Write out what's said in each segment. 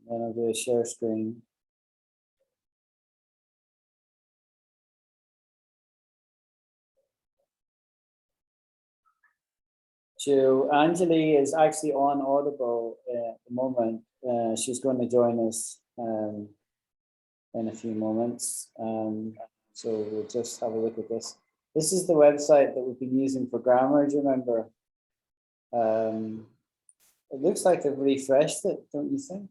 Then I'll do a share screen. So Anjali is actually on Audible at the moment. She's going to join us in a few moments. So we'll just have a look at this. This is the website that we've been using for grammar, do you remember? It looks like they've refreshed it, don't you think?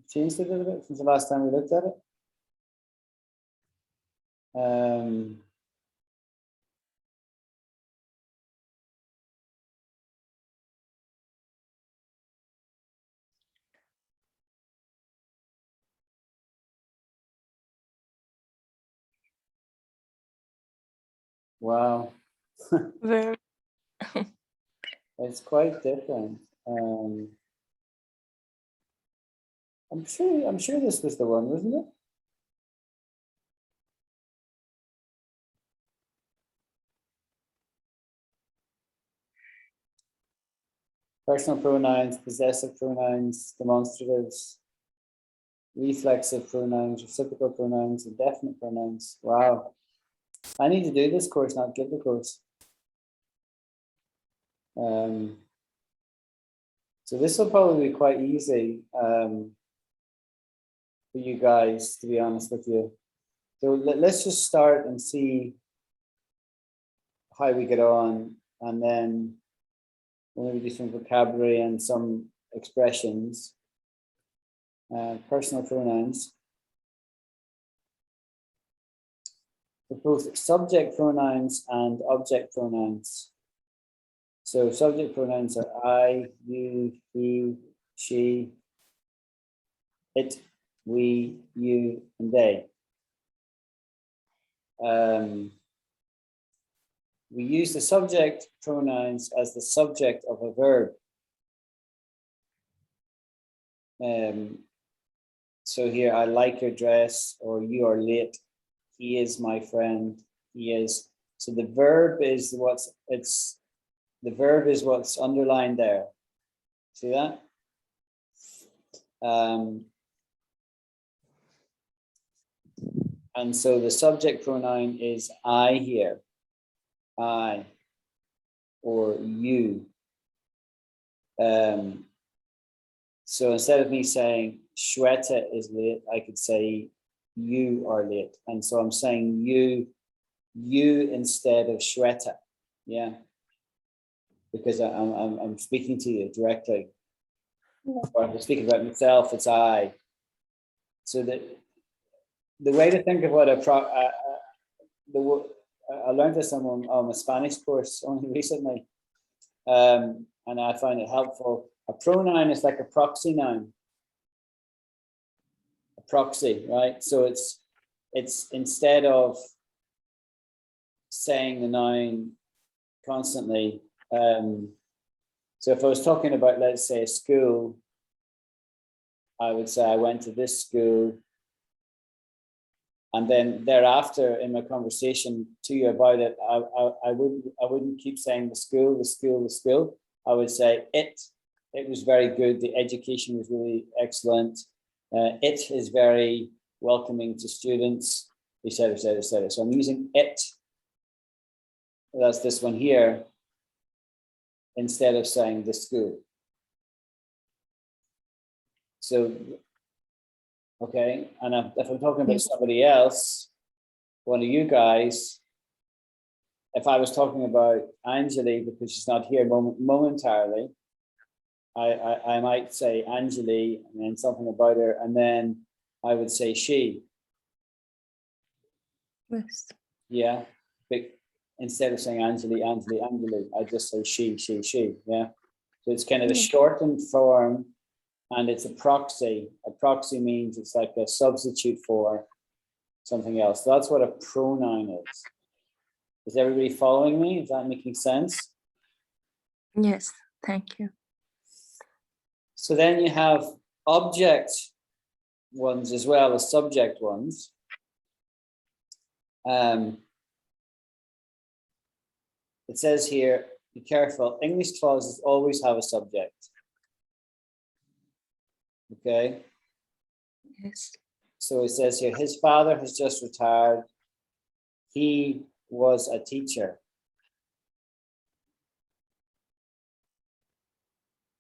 Changed it a little bit since the last time we looked at it. Wow. Very. It's quite different. I'm sure this was the one, wasn't it? Personal pronouns, possessive pronouns, demonstratives, reflexive pronouns, reciprocal pronouns, indefinite pronouns. Wow. I need to do this course, not give the course. So this will probably be quite easy for you guys, to be honest with you. So let's just start and see how we get on, and then we'll maybe do some vocabulary and some expressions. Personal pronouns. For both subject pronouns and object pronouns. So subject pronouns are I, you, he, she, it, we, you, and they. We use the subject pronouns as the subject of a verb. So here, I like your dress, or you are late. He is my friend. He is. So the verb is what's underlined there. See that? And so the subject pronoun is I here. I or you. So instead of me saying Shweta is late, I could say you are late. And so I'm saying you instead of Shweta. Yeah. Because I'm speaking to you directly. Or if I'm speaking about myself, it's I. So the way to think of what I learned this on a Spanish course only recently, and I find it helpful. A pronoun is like a proxy noun. A proxy, right? So it's instead of saying the noun constantly. So if I was talking about, let's say, a school, I would say I went to this school. And then thereafter, in my conversation to you about it, I wouldn't keep saying the school, the school, the school. I would say it was very good. The education was really excellent. It is very welcoming to students, etc., etc., etc. So I'm using it. That's this one here, instead of saying the school. So, okay, and if I'm talking about somebody else, one of you guys, if I was talking about Anjali, because she's not here momentarily, I might say Anjali and then something about her, and then I would say she. Yes. Yeah, but instead of saying Anjali, I just say she, yeah. So it's kind of a shortened form, and it's a proxy. A proxy means it's like a substitute for something else. So that's what a pronoun is. Is everybody following me? Is that making sense? Yes, thank you. So then you have object ones as well as subject ones. It says here, be careful, English clauses always have a subject. Okay. Yes. So it says here, his father has just retired. He was a teacher.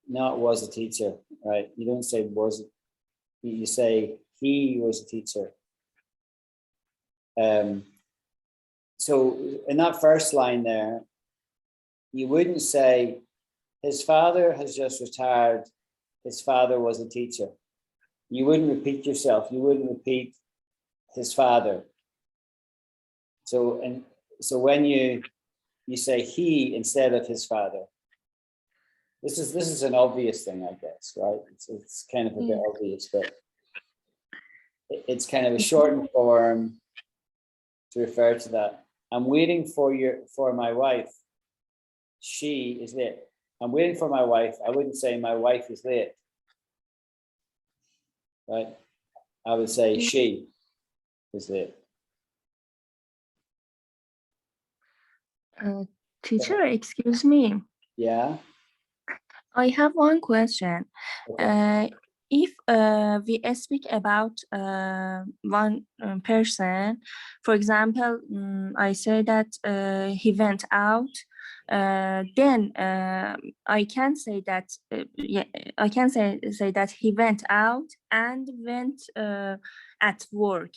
Not was a teacher, right? You don't say was, you say he was a teacher. So in that first line there, you wouldn't say his father has just retired. His father was a teacher. You wouldn't repeat yourself. You wouldn't repeat his father. So when you say he instead of his father, this is an obvious thing, I guess, right? It's kind of a bit obvious, but it's kind of a shortened form to refer to that. I'm waiting for my wife. She is late. I'm waiting for my wife. I wouldn't say my wife is late, right? I would say she is late. Teacher, excuse me. Yeah. I have one question. Okay. If we speak about one person, for example, I say that he went out, then I can say that I can say that he went out and went at work.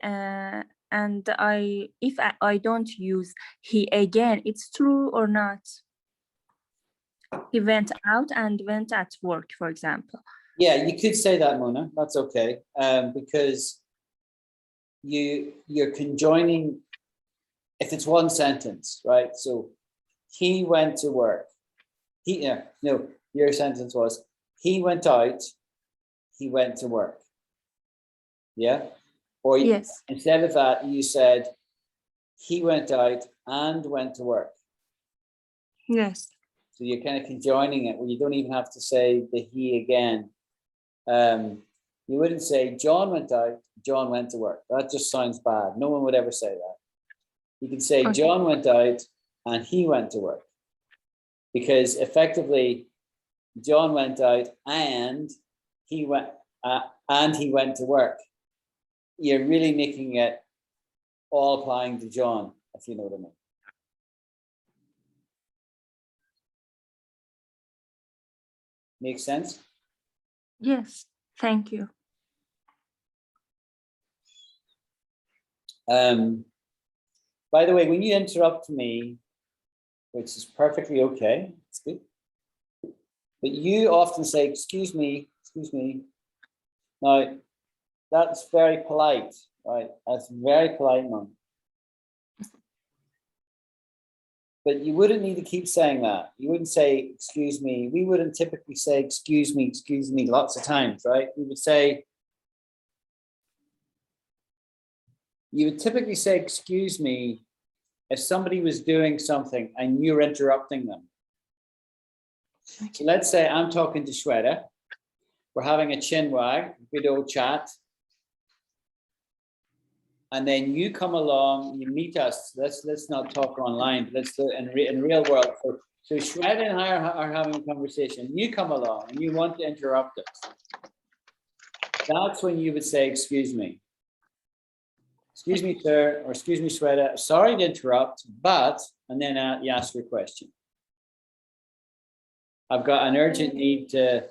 And if I don't use he again, it's true or not? He went out and went at work, for example. Yeah, you could say that, Mona. That's okay, because you're conjoining. If it's one sentence, right? So he went to work. Your sentence was he went out. He went to work. Yeah. Or Yes. instead of that, you said he went out and went to work. Yes. So you're kind of conjoining it where you don't even have to say the he again. You wouldn't say John went out, John went to work. That just sounds bad. No one would ever say that. You could say Okay. John went out and he went to work. Because effectively, John went out and he went to work. You're really making it all applying to John, if you know what I mean. Makes sense? Yes. Thank you. By the way, when you interrupt me, which is perfectly okay, it's good. But you often say, excuse me. Now, that's very polite, right? That's very polite, man. But you wouldn't need to keep saying that. You wouldn't say, excuse me. We wouldn't typically say, excuse me, lots of times, right? We would say, you would typically say, excuse me, if somebody was doing something and you're interrupting them. So let's say I'm talking to Shweta. We're having a chin wag, good old chat. And then you come along, you meet us. Let's not talk online. Let's do it in real world. So Shweta and I are having a conversation. You come along and you want to interrupt us. That's when you would say, excuse me. Excuse me, sir, or excuse me, Shweta. Sorry to interrupt, but, and then you ask your question. I've got an urgent need to,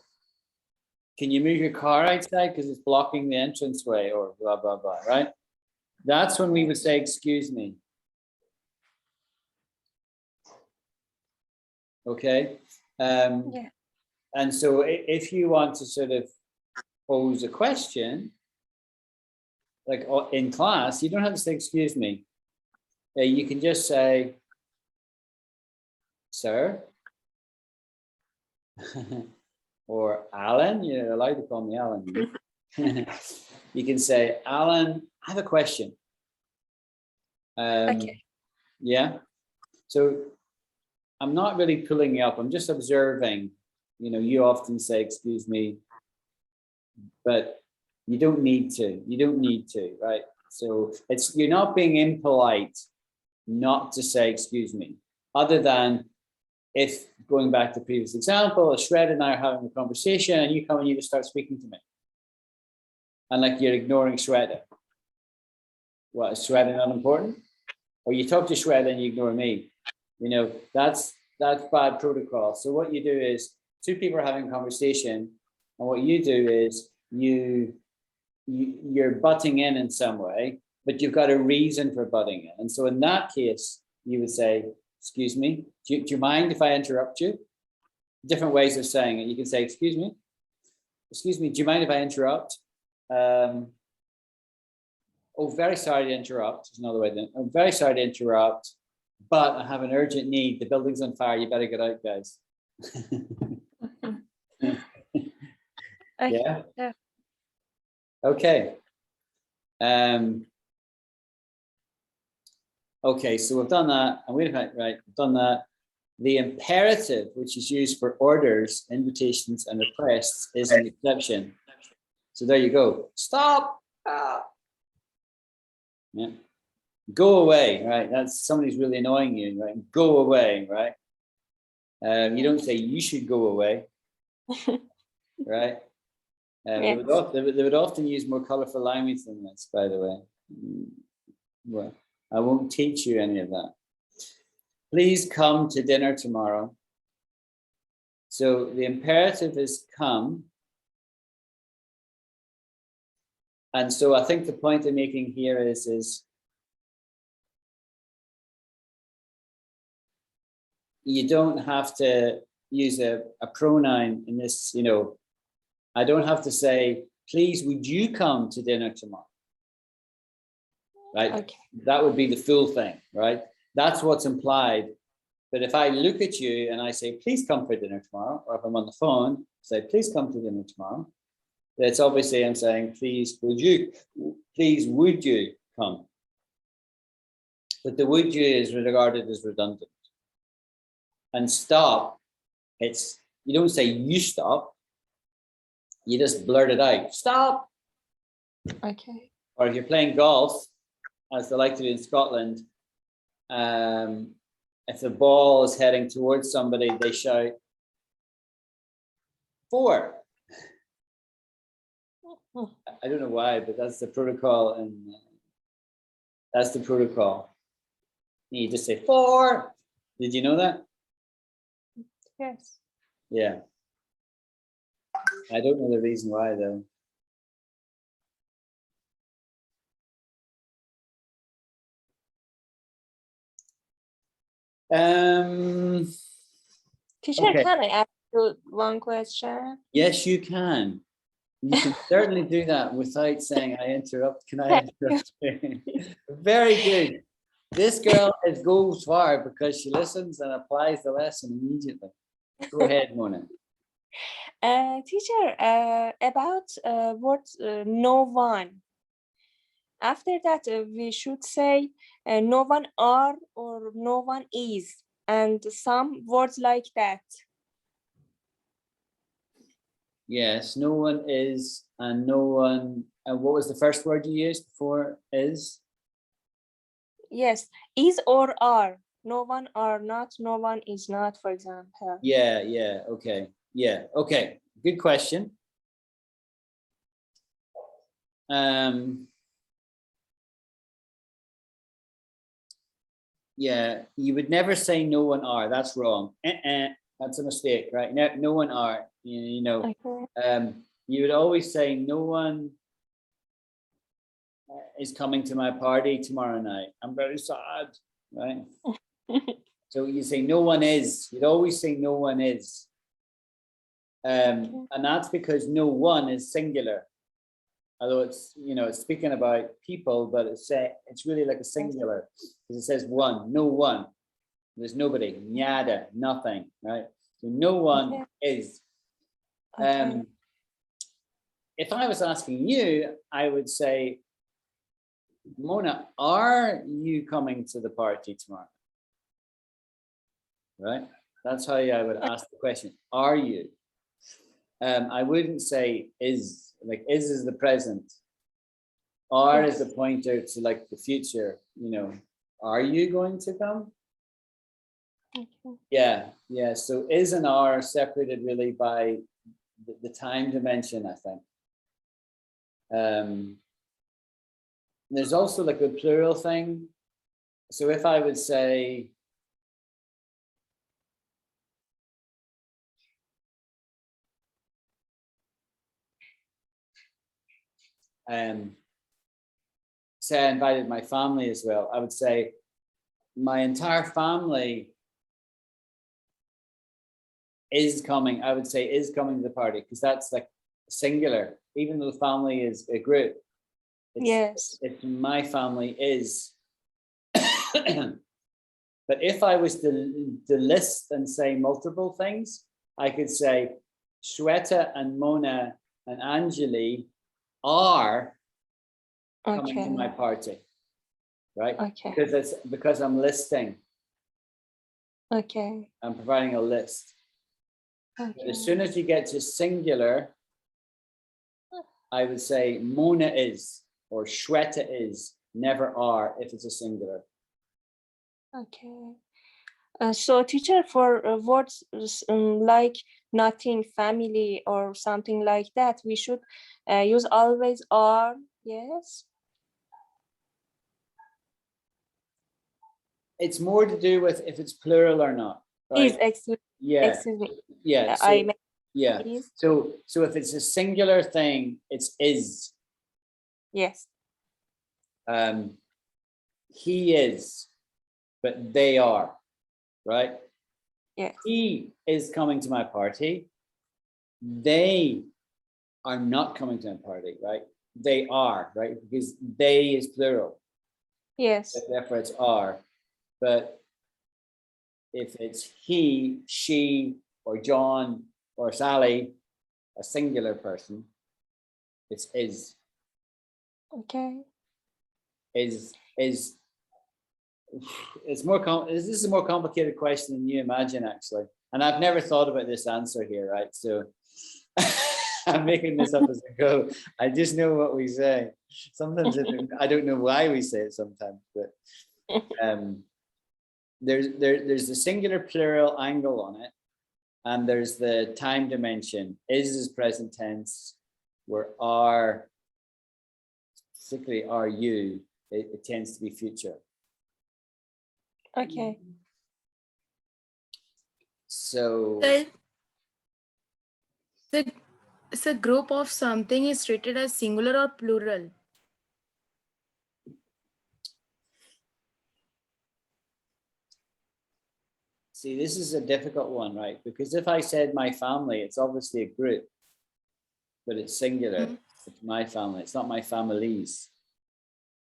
can you move your car outside because it's blocking the entranceway or blah, blah, blah, right? That's when we would say, excuse me. Okay. Yeah. And so if you want to sort of pose a question, like in class, you don't have to say, excuse me. You can just say, sir, or Alan, you're allowed to call me Alan. You can say, Alan, I have a question. Okay. Yeah. So I'm not really pulling you up. I'm just observing. You know, you often say, excuse me, but you don't need to. You don't need to, right? So you're not being impolite not to say, excuse me, other than if going back to the previous example, Shred and I are having a conversation and you come and you just start speaking to me. And like you're ignoring Shredder. What, is Shredder not important? Or you talk to Shredder and you ignore me. You know, that's bad protocol. So what you do is two people are having a conversation, and what you do is you're butting in some way, but you've got a reason for butting in. And so in that case, you would say, excuse me, do you mind if I interrupt you? Different ways of saying it. You can say, excuse me, do you mind if I interrupt? Oh, very sorry to interrupt. There's another way. I'm very sorry to interrupt, but I have an urgent need. The building's on fire. You better get out, guys. Yeah. Okay. Okay, so we've done that. And wait a minute, right? We've done that. The imperative, which is used for orders, invitations, and requests, is an exception. So there you go. Stop. Yeah. Go away, right? That's somebody's really annoying you, right? Go away, right? You don't say you should go away, right? They would often use more colorful language than this, by the way. Well, I won't teach you any of that. Please come to dinner tomorrow. So the imperative is come. And so I think the point I'm making here is you don't have to use a pronoun in this, you know, I don't have to say, please, would you come to dinner tomorrow? Right? Okay. That would be the full thing, right? That's what's implied. But if I look at you and I say, please come for dinner tomorrow, or if I'm on the phone, say, please come to dinner tomorrow, that's obviously I'm saying, please, would you come? But the would you is regarded as redundant. And stop, you don't say you stop, you just blurt it out, stop. Okay. Or if you're playing golf, as they like to do in Scotland, if the ball is heading towards somebody, they shout, 4. I don't know why, but that's the protocol, and that's the protocol. You just say 4. Did you know that? Yes. Yeah. I don't know the reason why though. Teacher, okay. Can I ask you one question? Yes, you can. You can certainly do that without saying I interrupt. Can I interrupt you? Very good. This girl goes far because she listens and applies the lesson immediately. Go ahead, Mona. Teacher, about word no one. After that, we should say no one are or no one is, and some words like that. Yes, no one is, and no one. And what was the first word you used before is? Yes, is or are. No one are not, no one is not, for example. Yeah, okay. Yeah, okay. Good question. Yeah, you would never say no one are. That's wrong. That's a mistake, right? No one are. You know. Okay. You would always say no one is coming to my party tomorrow night. I'm very sad, right? So you say no one is. You'd always say no one is. And that's because no one is singular. Although it's, you know, it's speaking about people, but it's really like a singular because it says one, no one. There's nobody, nada, nothing, right? So no one is. If I was asking you, I would say, Mona, are you coming to the party tomorrow? Right? That's how I would ask the question. Are you? I wouldn't say is, like is the present. Are is the pointer to like the future, you know. Are you going to come? Okay. Yeah. So is and are separated really by the time dimension, I think. There's also like a plural thing. So if I would say, say I invited my family as well, I would say my entire family is coming. I would say is coming to the party because that's like singular, even though the family is a group. Yes. It's my family is. But if I was to list and say multiple things, I could say Shweta and Mona and Anjali are coming to my Okay. party, right? Okay. Because I'm listing, Okay. I'm providing a list. But Okay. as soon as you get to singular, I would say Mona is or Shweta is, never are if it's a singular. Okay. So teacher, for words like nothing, family, or something like that, we should use always are, yes? It's more to do with if it's plural or not, right? Excuse me. Yeah. Please. So if it's a singular thing, it's is. Yes. He is, but they are, right? Yes. He is coming to my party. They are not coming to my party, right? They are, right? Because they is plural. Yes. Therefore, it's are. But if it's he, she, or John, or Sally, a singular person, it's is. Okay. Is it's more this is a more complicated question than you imagine, actually. And I've never thought about this answer here, right? So I'm making this up as I go. I just know what we say. Sometimes I don't know why we say it sometimes, but there's the singular plural angle on it, and there's the time dimension. Is present tense, where are, particularly are you, it tends to be future. Okay. So it's a group of something is treated as singular or plural. see, this is a difficult one, right? Because if I said my family, it's obviously a group, but it's singular. Mm-hmm. It's my family. It's not my families.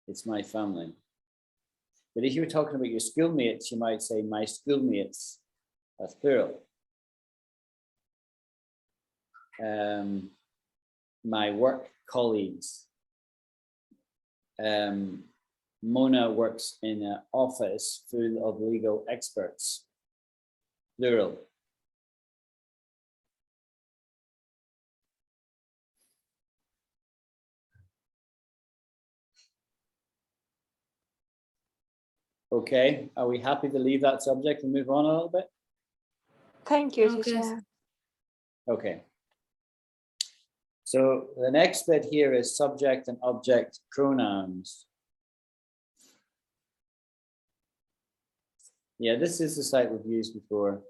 It's my family. But if you were talking about your schoolmates, you might say my schoolmates. That's plural. My work colleagues. Mona works in an office full of legal experts. Plural. Okay, are we happy to leave that subject and move on a little bit? Thank you, Okay. teacher. Okay. So the next bit here is subject and object pronouns. Yeah, this is the site we've used before,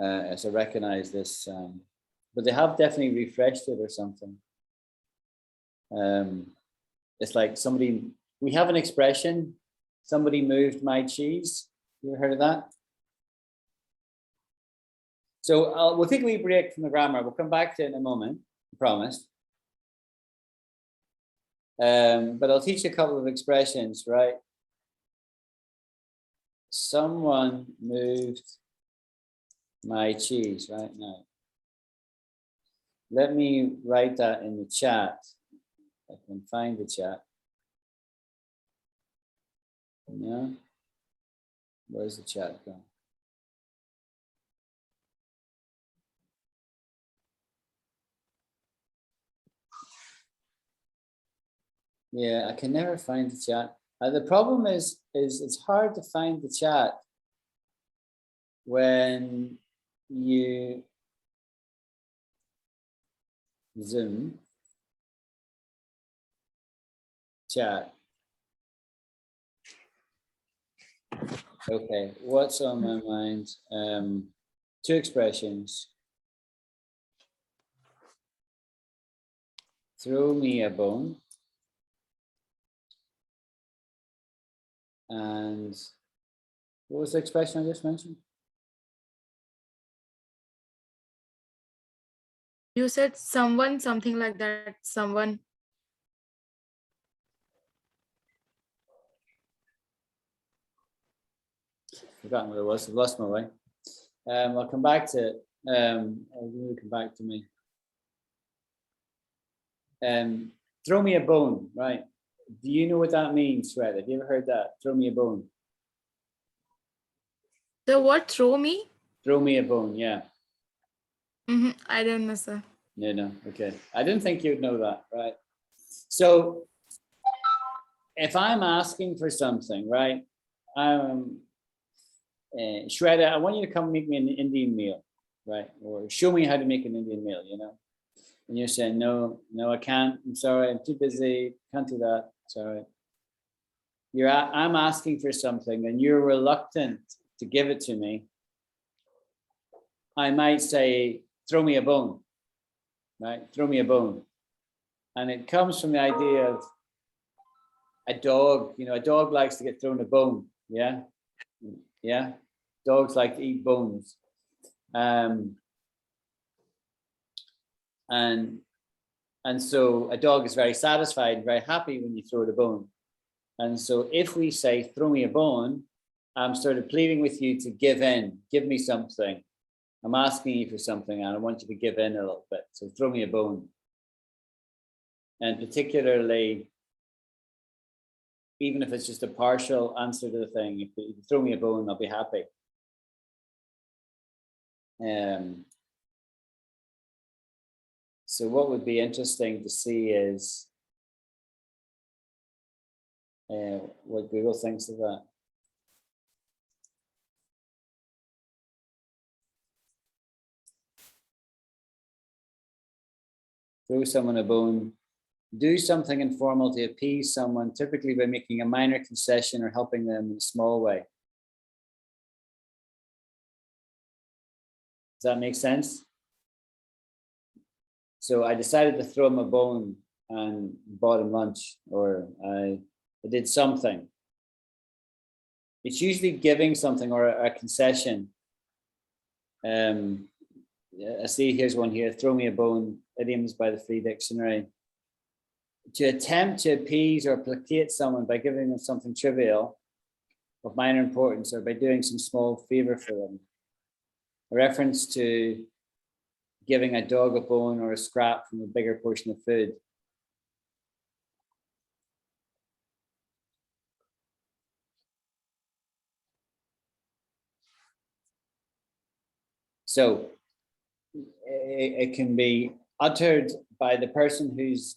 as I recognize this, but they have definitely refreshed it or something. It's like somebody, we have an expression, somebody moved my cheese. You ever heard of that? So we'll take a wee break from the grammar. We'll come back to it in a moment, I promise. But I'll teach you a couple of expressions, right? Someone moved my cheese right now. Let me write that in the chat. I can find the chat. Yeah. Where's the chat gone? Yeah, I can never find the chat. The problem is it's hard to find the chat when you Zoom chat. Okay, what's on my mind? Two expressions. Throw me a bone. And what was the expression I just mentioned? You said someone, something like that. Someone. Forgotten what it was. I've lost my way. I'll come back to it. It'll come back to me. Throw me a bone, right? Do you know what that means, Fred? Have you ever heard that? Throw me a bone. The what? Throw me? Throw me a bone, yeah. I don't know, sir. No, okay. I didn't think you'd know that, right? So if I'm asking for something, right? Shweta, I want you to come make me an Indian meal, right? Or show me how to make an Indian meal, you know? And you're saying, no, I can't. I'm sorry, I'm too busy. Can't do that. Sorry. I'm asking for something and you're reluctant to give it to me. I might say, throw me a bone, right? Throw me a bone. And it comes from the idea of a dog, you know, a dog likes to get thrown a bone. Yeah. Yeah. Dogs like to eat bones. And so a dog is very satisfied and very happy when you throw it a bone. And so if we say, throw me a bone, I'm sort of pleading with you to give in, give me something. I'm asking you for something and I want you to give in a little bit. So throw me a bone. And particularly, even if it's just a partial answer to the thing, if you throw me a bone, I'll be happy. So what would be interesting to see is what Google thinks of that. Throw someone a bone. Do something informal to appease someone, typically by making a minor concession or helping them in a small way. Does that make sense? So I decided to throw him a bone and bought him lunch, or I did something. It's usually giving something or a concession. I see here's one here, throw me a bone, idioms by the Free Dictionary. To attempt to appease or placate someone by giving them something trivial of minor importance or by doing some small favor for them. A reference to giving a dog a bone or a scrap from a bigger portion of food. So it can be uttered by the person who's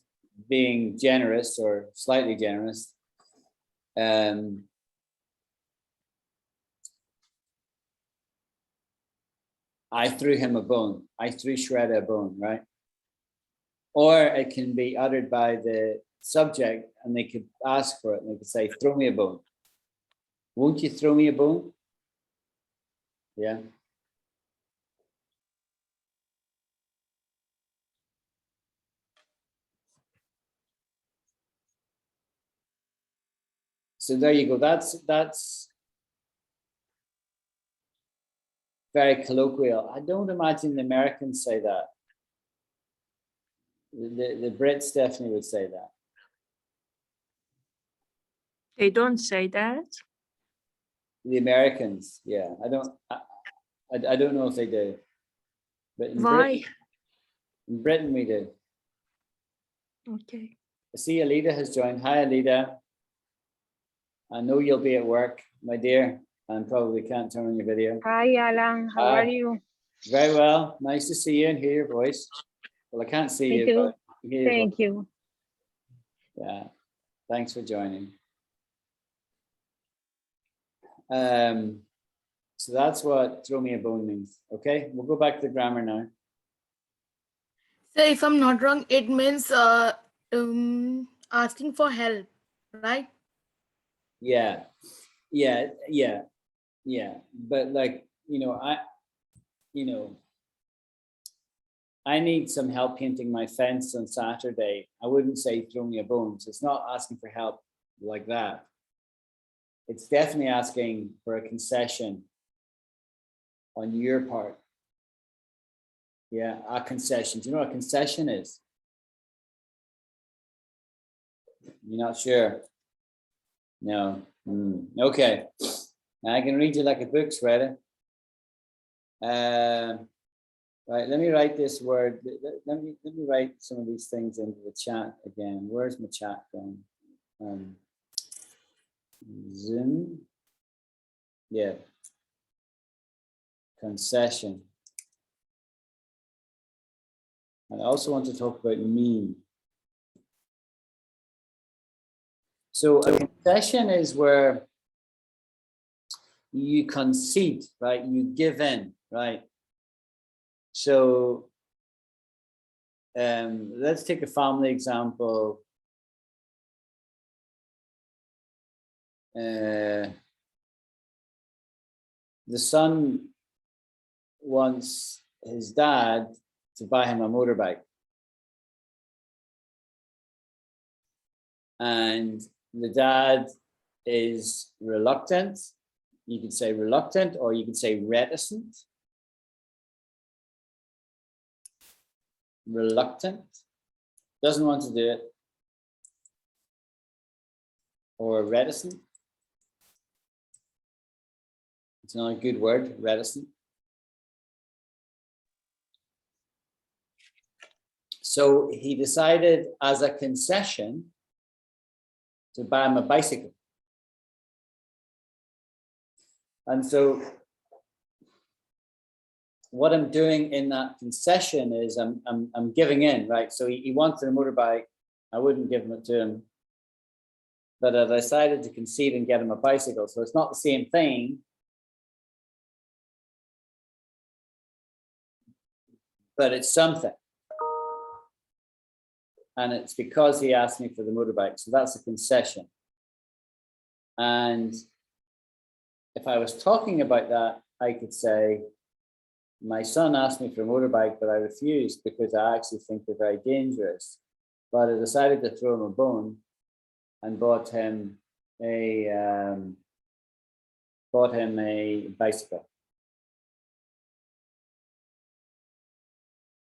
being generous or slightly generous. I threw him a bone. I threw Shredder a bone, right? Or it can be uttered by the subject and they could ask for it and they could say, throw me a bone. Won't you throw me a bone? Yeah. So there you go. That's very colloquial. I don't imagine the Americans say that. The Brits definitely would say that. They don't say that. The Americans, yeah. I don't know if they do. But Why? In Britain we do. Okay. I see Alida has joined. Hi, Alida. I know you'll be at work, my dear, and probably can't turn on your video. Hi, Alan. How are you? Very well. Nice to see you and hear your voice. Well, I can't see Me you, too. but hear your Thank voice. you. Yeah. Thanks for joining. So that's what throw me a bone means. Okay, we'll go back to the grammar now. So if I'm not wrong, it means asking for help, right? Yeah, yeah. But like, I need some help painting my fence on Saturday. I wouldn't say throw me a bone. So it's not asking for help like that. It's definitely asking for a concession on your part. Yeah, a concession. Do you know what a concession is? You're not sure? No. Okay. Now I can read you like a book's read. Right, let me write this word. Let me write some of these things into the chat again. Where's my chat going? Zoom. Yeah. Concession. And I also want to talk about mean. So a concession is where you concede, right? You give in, right? So let's take a family example. The son wants his dad to buy him a motorbike. And the dad is reluctant. You could say reluctant, or you could say reticent. Reluctant, doesn't want to do it. Or reticent. It's not a good word, reticent. So he decided as a concession to buy him a bicycle. And so what I'm doing in that concession is I'm giving in, right? So he wanted a motorbike. I wouldn't give it to him. But I decided to concede and get him a bicycle. So it's not the same thing. But it's something. And it's because he asked me for the motorbike. So that's a concession. And if I was talking about that, I could say, my son asked me for a motorbike, but I refused because I actually think they're very dangerous. But I decided to throw him a bone and bought him a bicycle.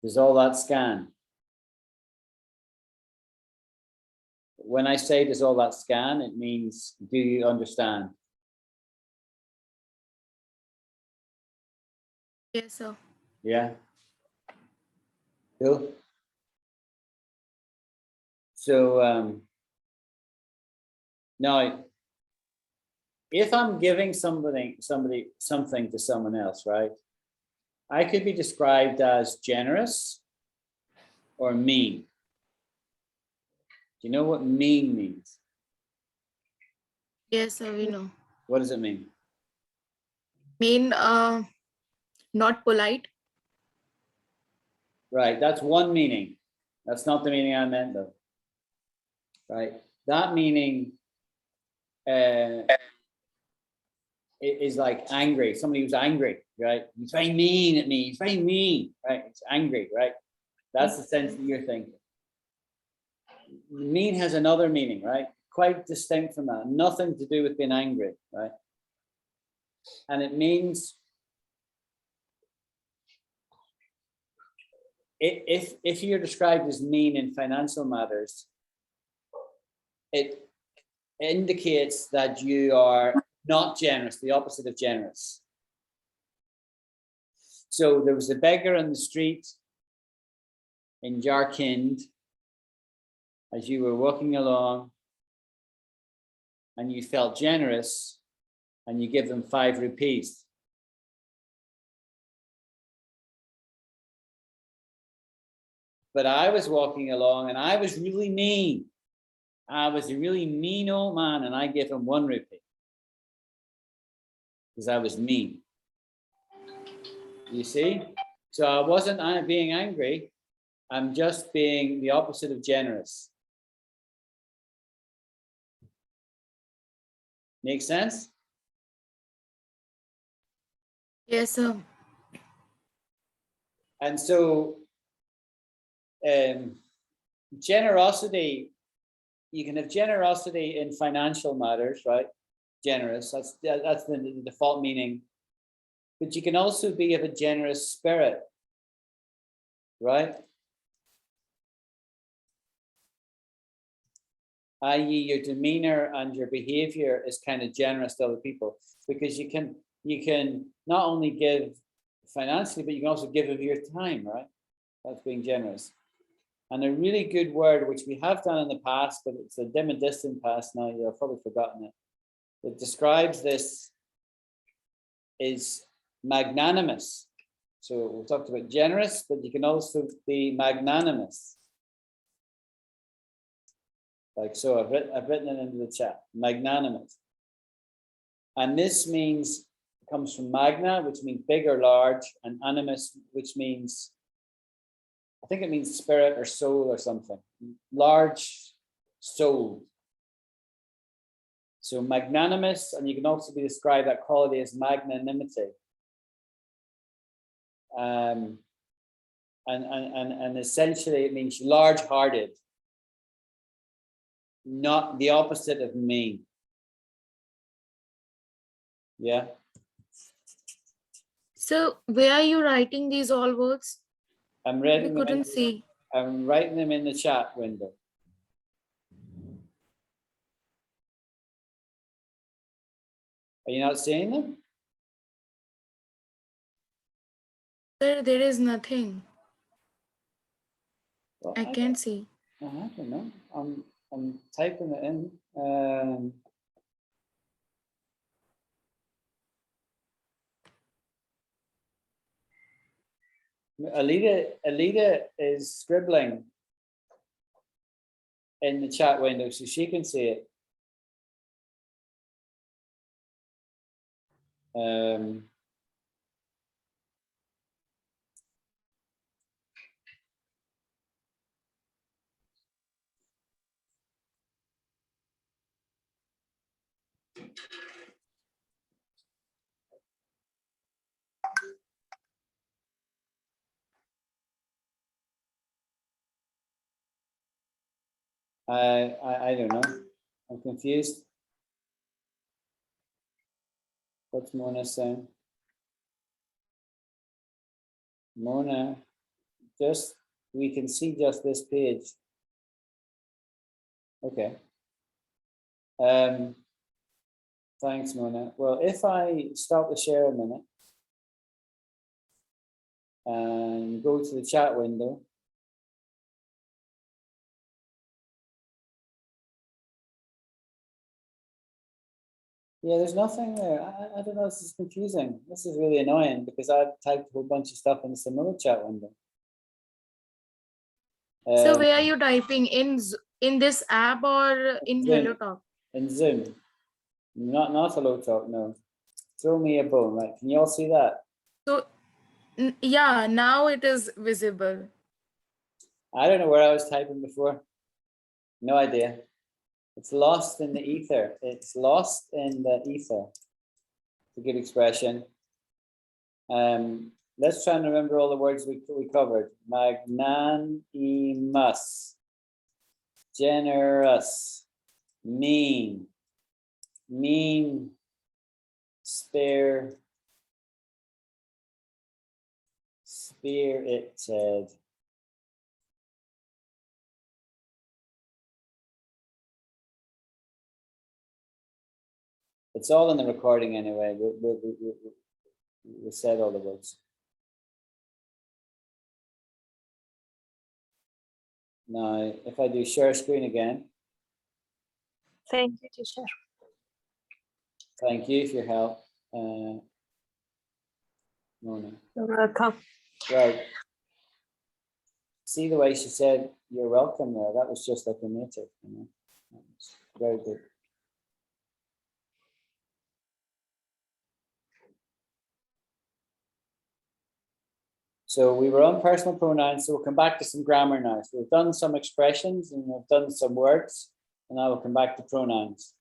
Does all that scan? When I say does all that scan, it means do you understand? Yes, sir. Yeah. Cool. So now, if I'm giving something to someone else, right? I could be described as generous or mean. Do you know what mean means? Yes, sir, we know. What does it mean? Mean not polite. Right, that's one meaning. That's not the meaning I meant though. Right, that meaning is like angry. Somebody who's angry, right? He's very mean at me. He's very mean, right? It's angry, right? That's the sense that you're thinking. Mean has another meaning, right? Quite distinct from that. Nothing to do with being angry, right? And it means if you're described as mean in financial matters, it indicates that you are not generous, the opposite of generous. So there was a beggar on the street in Jarkind as you were walking along and you felt generous and you give them 5 rupees. But I was walking along and I was really mean. I was a really mean old man and I gave him 1 rupee because I was mean. You see? So I wasn't being angry. I'm just being the opposite of generous. Make sense? Yes, sir. And so generosity, you can have generosity in financial matters, right? Generous, that's the default meaning. But you can also be of a generous spirit, right? I.e., your demeanor and your behavior is kind of generous to other people, because you can not only give financially, but you can also give of your time, right? That's being generous. And a really good word, which we have done in the past, but it's a dim and distant past now, you've probably forgotten it. It describes this is magnanimous. So we talked about generous, but you can also be magnanimous. Like so, I've written it into the chat, magnanimous. And this means, it comes from magna, which means big or large, and animus, which means, I think it means spirit or soul or something. Large soul. So magnanimous, and you can also be described that quality as magnanimity. And essentially it means large-hearted, not the opposite of mean. Yeah. So where are you writing these all words? I'm We writing them couldn't see. I'm writing them in the chat window. Are you not seeing them? There is nothing. Well, I can't see. I don't know. I'm typing it in. Alita is scribbling in the chat window so she can see it. I don't know. I'm confused. What's Mona saying? Mona, we can see just this page. Okay. Thanks, Mona. Well, if I stop the share a minute and go to the chat window. Yeah, there's nothing there. I don't know, this is confusing. This is really annoying because I've typed a whole bunch of stuff in some other chat window. So where are you typing? In this app or in Zoom. Hello Talk? In Zoom. Not Hello Talk, no. Throw me a bone, right? Can you all see that? So yeah, now it is visible. I don't know where I was typing before. No idea. It's lost in the ether. It's lost in the ether. It's a good expression. Let's try and remember all the words we covered. Magnanimous, generous, mean, spirited, it's all in the recording anyway. We said all the words. Now, if I do share screen again. Thank you, teacher. Thank you for your help, Mona. You're welcome. Right. See the way she said, "You're welcome" there. That was just like a native, you know. Very good. So we were on personal pronouns, so we'll come back to some grammar now. So we've done some expressions and we've done some words, and now we'll come back to pronouns.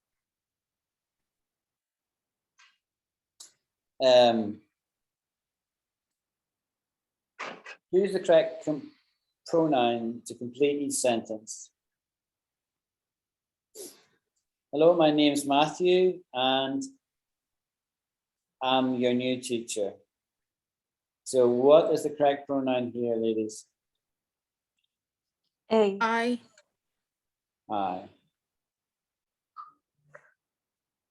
Use the correct pronoun to complete each sentence. Hello, my name's Matthew, and I'm your new teacher. So what is the correct pronoun here, ladies? I. I.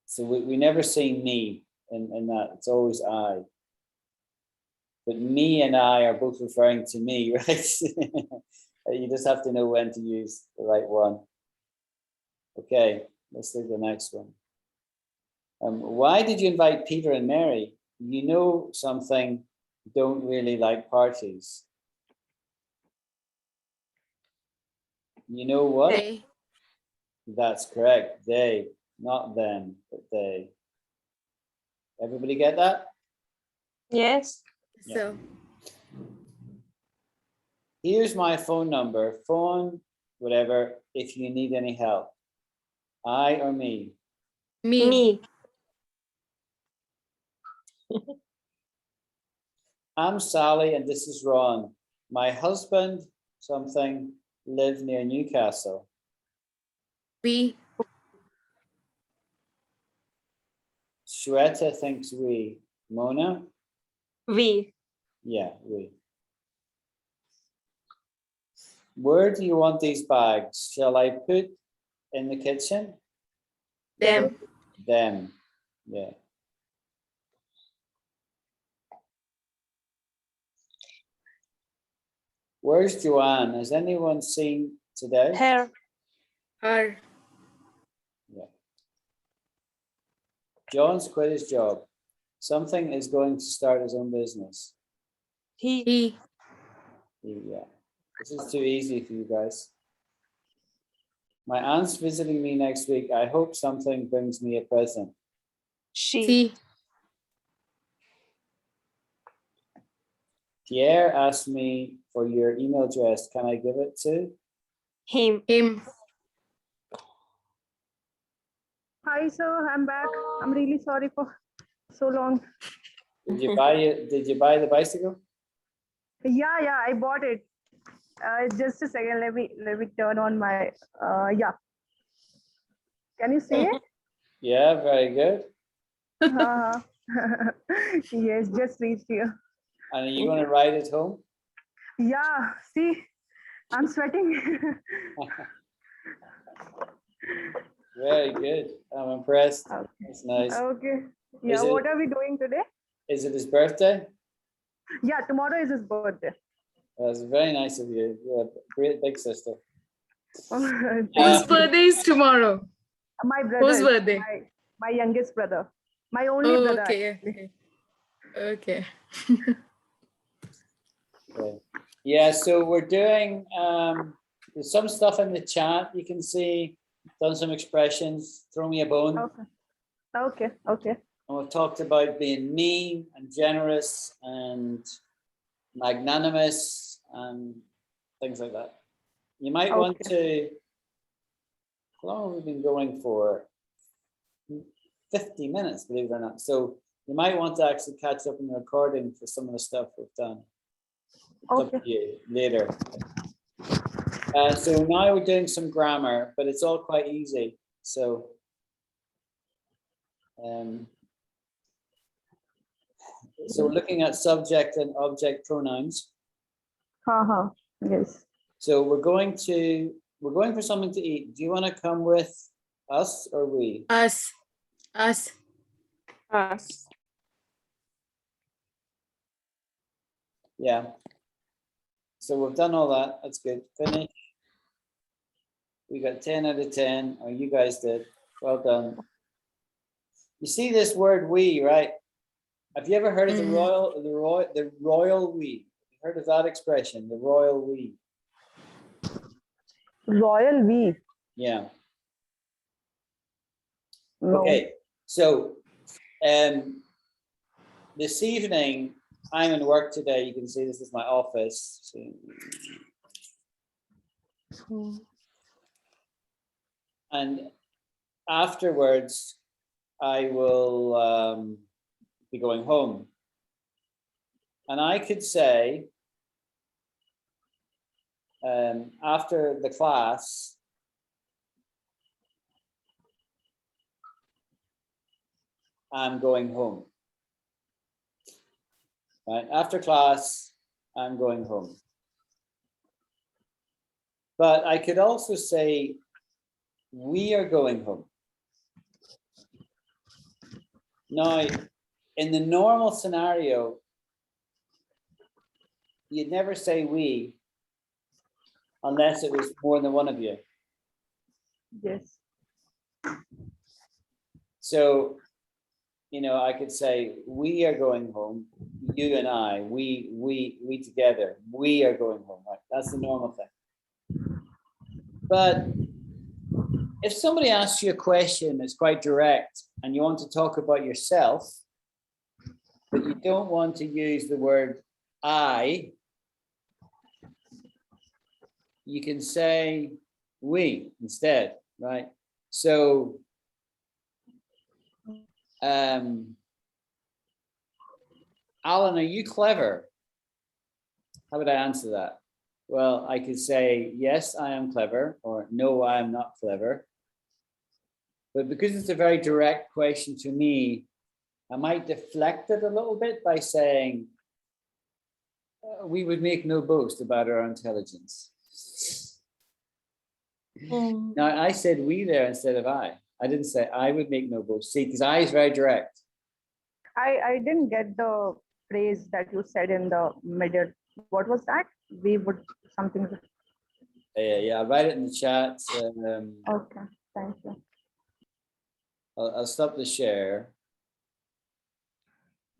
So we never say me in that, it's always I. But me and I are both referring to me, right? You just have to know when to use the right one. Okay, let's take the next one. Why did you invite Peter and Mary? You know something, don't really like parties. You know what? They. That's correct. They, not them, but they. Everybody get that? Yes. So. Here's my phone number. Phone, whatever, if you need any help. I or me? Me. I'm Sally and this is Ron. My husband, something, live near Newcastle. We. Shweta thinks we. Mona? We. Yeah, we. Where do you want these bags? Shall I put in the kitchen? Them. Them, yeah. Where's Joanne? Has anyone seen today? Her. Her. Yeah. John's quit his job. Something is going to start his own business. He. Yeah. This is too easy for you guys. My aunt's visiting me next week. I hope something brings me a present. She. Pierre asked me for your email address. Can I give it to? Him. Him. Hi, sir. I'm back. I'm really sorry for so long. Did you buy the bicycle? Yeah, I bought it. Just a second. Let me turn on my. Yeah. Can you see it? Yeah, very good. Uh, yes, just reached here. And are you going to ride it home? Yeah. See, I'm sweating. Very good. I'm impressed. Okay. That's nice. Okay. Yeah. What are we doing today? Is it his birthday? Yeah, tomorrow is his birthday. That's very nice of you. You're a great big sister. Whose birthday is tomorrow? My brother. Whose birthday? My youngest brother. My only Oh, brother. okay. Okay. Okay. Yeah, so we're doing there's some stuff in the chat. You can see, done some expressions, throw me a bone. Okay. And we've talked about being mean and generous and magnanimous and things like that. You might want to, how long have we been going for? 50 minutes, believe it or not. So you might want to actually catch up in the recording for some of the stuff we've done. Okay. Later. So now we're doing some grammar, but it's all quite easy. So so we're looking at subject and object pronouns. Yes. So we're going for something to eat. Do you want to come with us or we? Us. Us. Yeah. So we've done all that. That's good. Finish. We got 10 out of 10. Or you guys did. Well done. You see this word we, right? Have you ever heard of the royal we? Heard of that expression, the royal we? Royal we. Yeah. No. Okay. So this evening I'm in work today. You can see this is my office. So, and afterwards, I will be going home. And I could say, after the class, I'm going home. Right? After class, I'm going home. But I could also say, we are going home. Now, in the normal scenario, you'd never say we unless it was more than one of you. Yes. So, you know, I could say, we are going home, you and I, we together, we are going home, right? That's the normal thing. But if somebody asks you a question that's quite direct and you want to talk about yourself, but you don't want to use the word I, you can say we instead, right? So, Alan, are you clever? How would I answer that? Well, I could say, yes, I am clever, or no, I am not clever. But because it's a very direct question to me, I might deflect it a little bit by saying, we would make no boast about our intelligence. Now, I said we there instead of I. I didn't say I would make no boast. See, because I is very direct. I didn't get the phrase that you said in the middle. What was that? We would something. Yeah, I'll write it in the chat. Okay, thank you. I'll stop the share.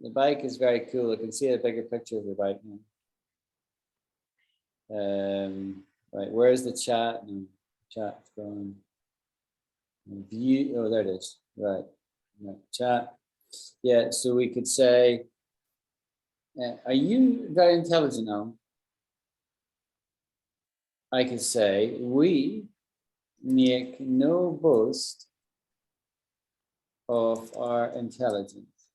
The bike is very cool. I can see a bigger picture of the bike now. Right, where's the chat? No, chat's gone. View, oh, there it is. Right, chat. Yeah, so we could say, are you very intelligent now? I could say, we make no boast of our intelligence.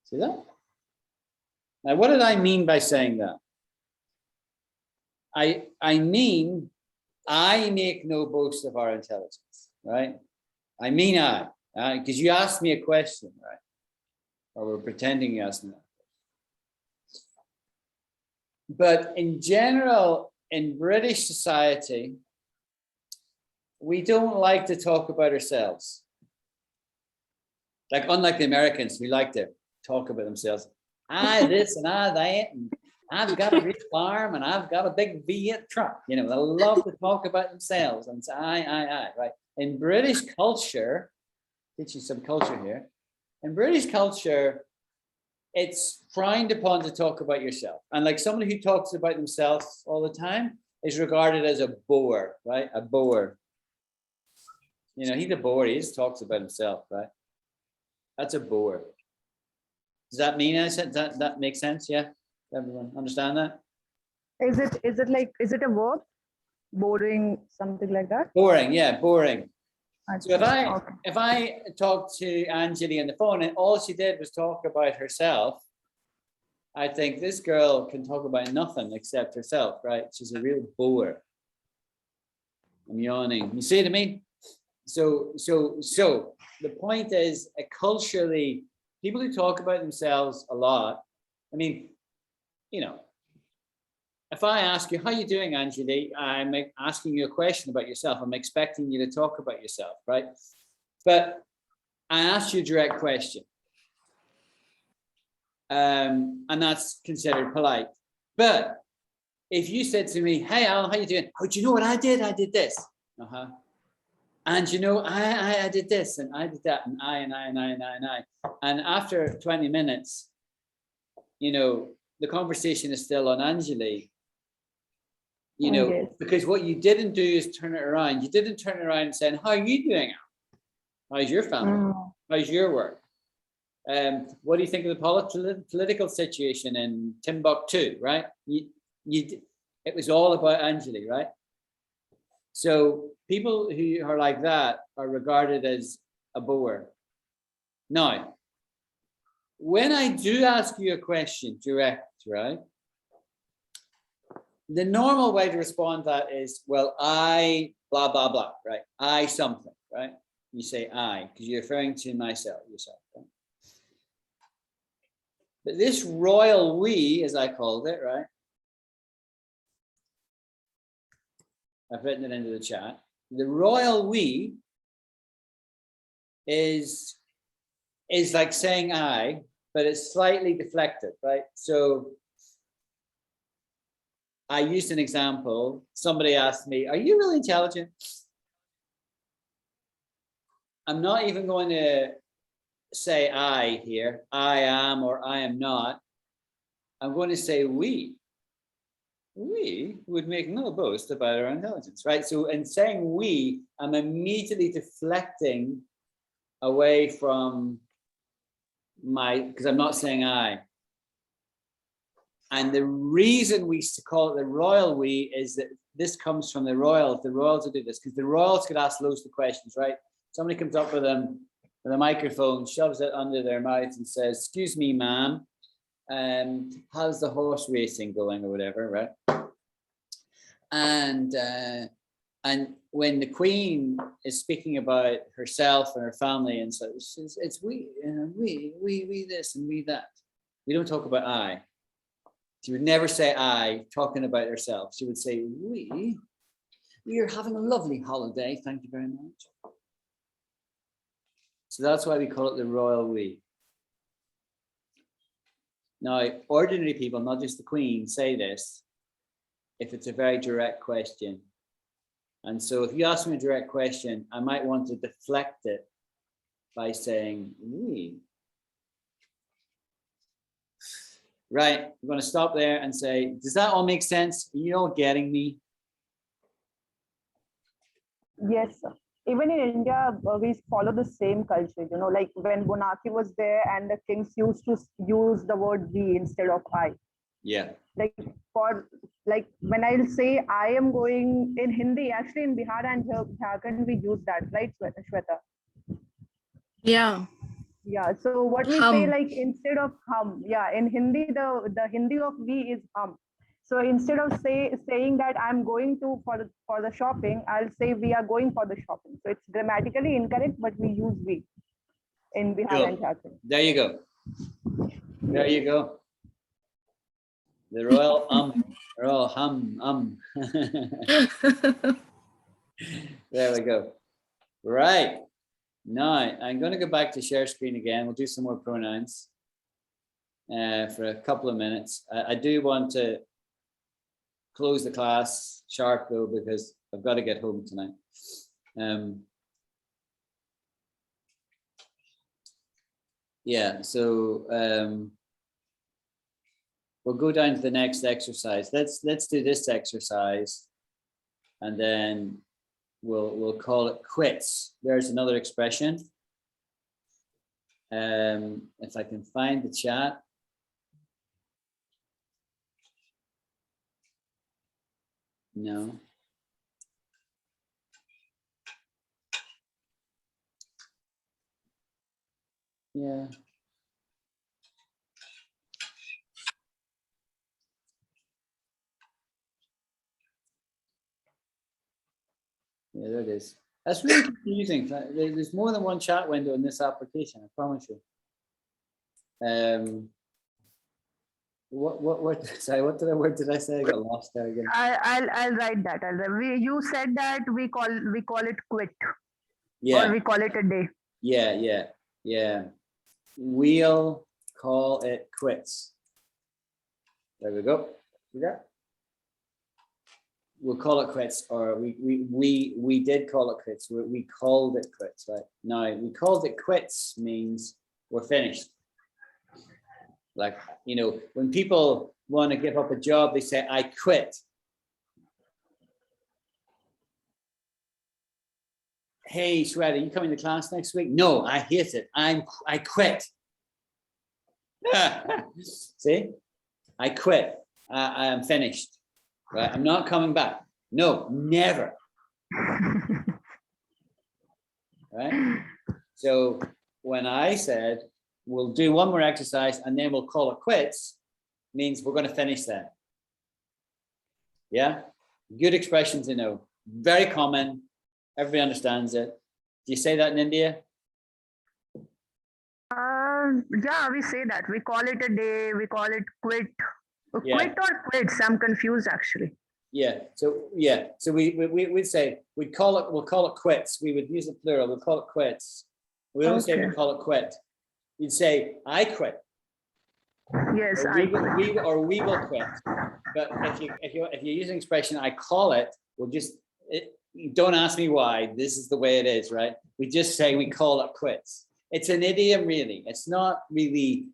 See that? Now, what did I mean by saying that? I mean, I make no boast of our intelligence, right? I mean, because you asked me a question, right? Or we're pretending you asked me that. But in general, in British society, we don't like to talk about ourselves. Like, unlike the Americans, who like to talk about themselves. I this and I that, and I've got a great farm and I've got a big V8 truck. You know, they love to talk about themselves and say I, right? In British culture, teach you some culture here. In British culture, it's frowned upon to talk about yourself. And like somebody who talks about themselves all the time is regarded as a bore, right? A bore. You know, he's a bore, he just talks about himself, right? That's a bore. Does that mean that makes sense? Yeah? Everyone understand that? Is it a verb? Boring, something like that? Boring, yeah, boring. So Okay. if I talked to Anjali on the phone and all she did was talk about herself, I think this girl can talk about nothing except herself, right? She's a real bore. I'm yawning. You see what I mean? So the point is, culturally, people who talk about themselves a lot, I mean, you know, if I ask you, how you doing, Anjali? I'm asking you a question about yourself. I'm expecting you to talk about yourself, right? But I asked you a direct question. And that's considered polite. But if you said to me, hey, Alan, how you doing? Oh, do you know what I did? I did this. And you know, I did this and I did that and I. And after 20 minutes, you know, the conversation is still on Anjali. You know, yes. Because what you didn't do is turn it around. You didn't turn it around and say, how are you doing? How's your family? How's your work? What do you think of the political situation in Timbuktu, right? It was all about Anjali, right? So people who are like that are regarded as a bore. Now, when I do ask you a question direct, right? The normal way to respond to that is, well, I blah, blah, blah, right? I something, right? You say I, because you're referring to yourself, right? But this royal we, as I called it, right? I've written it into the chat. The royal we is like saying I, but it's slightly deflected, right? So I used an example. Somebody asked me, are you really intelligent? I'm not even going to say I here, I am or I am not. I'm going to say we. We would make no boast about our intelligence, right? So in saying we, I'm immediately deflecting away from because I'm not saying I. And the reason we call it the royal we is that this comes from the royals. The royals will do this because the royals could ask loads of questions, right? Somebody comes up with them with a microphone, shoves it under their mouth and says, excuse me, ma'am, how's the horse racing going or whatever, right? And when the queen is speaking about herself and her family and so it's we this and we that. We don't talk about I. She would never say I talking about herself. She would say we are having a lovely holiday. Thank you very much. So that's why we call it the royal we. Now, ordinary people, not just the queen, say this if it's a very direct question. And so if you ask me a direct question, I might want to deflect it by saying we. Right, we're going to stop there and say, does that all make sense? Are you all getting me? Yes, sir. Even in India, we follow the same culture, you know, like when monarchy was there and the kings used to use the word we instead of I. Yeah. Like when I'll say I am going in Hindi, actually in Bihar and Jharkhand, we use that, right, Shweta? Yeah. Yeah, so what we Hum. say, like instead of hum, yeah, in Hindi, the Hindi of we is hum. So instead of saying that I'm going to for the shopping, I'll say we are going for the shopping. So it's grammatically incorrect, but we use we in Bihar and Jharkhand. There you go. There you go. The royal hum. There we go. Right. Now I'm going to go back to share screen again. We'll do some more pronouns for a couple of minutes. I do want to close the class sharp though, because I've got to get home tonight. Yeah, so we'll go down to the next exercise. Let's do this exercise, and then we'll call it quits. There's another expression. If I can find the chat. No. Yeah. Yeah, there it is. That's really confusing. There's more than one chat window in this application, I promise you. Sorry, what did I say? I got lost there again. I'll write that. You said that we call it quit. Yeah. Or we call it a day. Yeah. We'll call it quits. There we go. See that? We'll call it quits, or we did call it quits. We called it quits, right? Now, we called it quits means we're finished. Like, you know, when people want to give up a job, they say, I quit. Hey, Shweta, you coming to class next week? No, I hate it. I quit. See, I quit. I am finished. Right? I'm not coming back. No, never. Right? So when I said we'll do one more exercise and then we'll call it quits, means we're going to finish that. Yeah, good expression to know. Very common. Everybody understands it. Do you say that in India? Yeah, we say that. We call it a day. We call it quit. Yeah. Quit or quits? I'm confused actually. Yeah. So we'd say we'll call it quits. We would use the plural. We'll call it quits. We don't say we Okay. call it quit. You'd say I quit. Yes, Or we will quit. But if you're using expression I call it, don't ask me why. This is the way it is, right? We just say we call it quits. It's an idiom, really. It's not really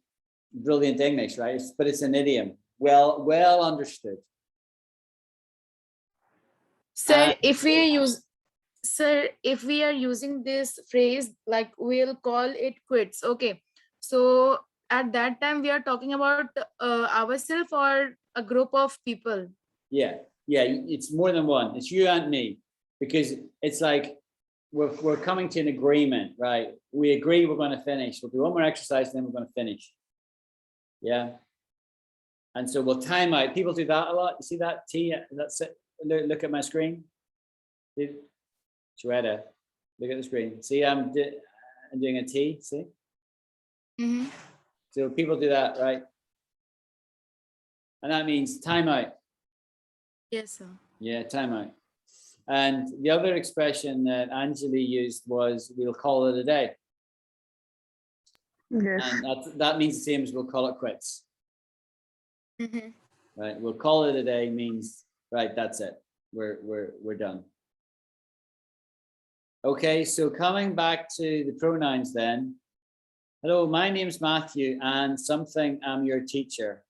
brilliant English, right? But it's an idiom. Well understood. Sir, if we are using this phrase, like we'll call it quits. Okay. So at that time we are talking about ourselves or a group of people. Yeah, it's more than one. It's you and me, because it's like we're coming to an agreement, right? We agree we're going to finish. We'll do one more exercise, and then we're going to finish. Yeah, and so we'll time out. People do that a lot. You see that T? That's it. Look at my screen. Shredder, look at the screen. See, I'm doing a T. See? Mm-hmm. So people do that, right? And that means time out. Yes, sir. Yeah, time out. And the other expression that Anjali used was we'll call it a day. yes. And that means the same as we'll call it quits. Mm-hmm. Right? We'll call it a day means right, that's it. We're done. Okay, so coming back to the pronouns then. Hello, my name's Matthew and something, I'm your teacher.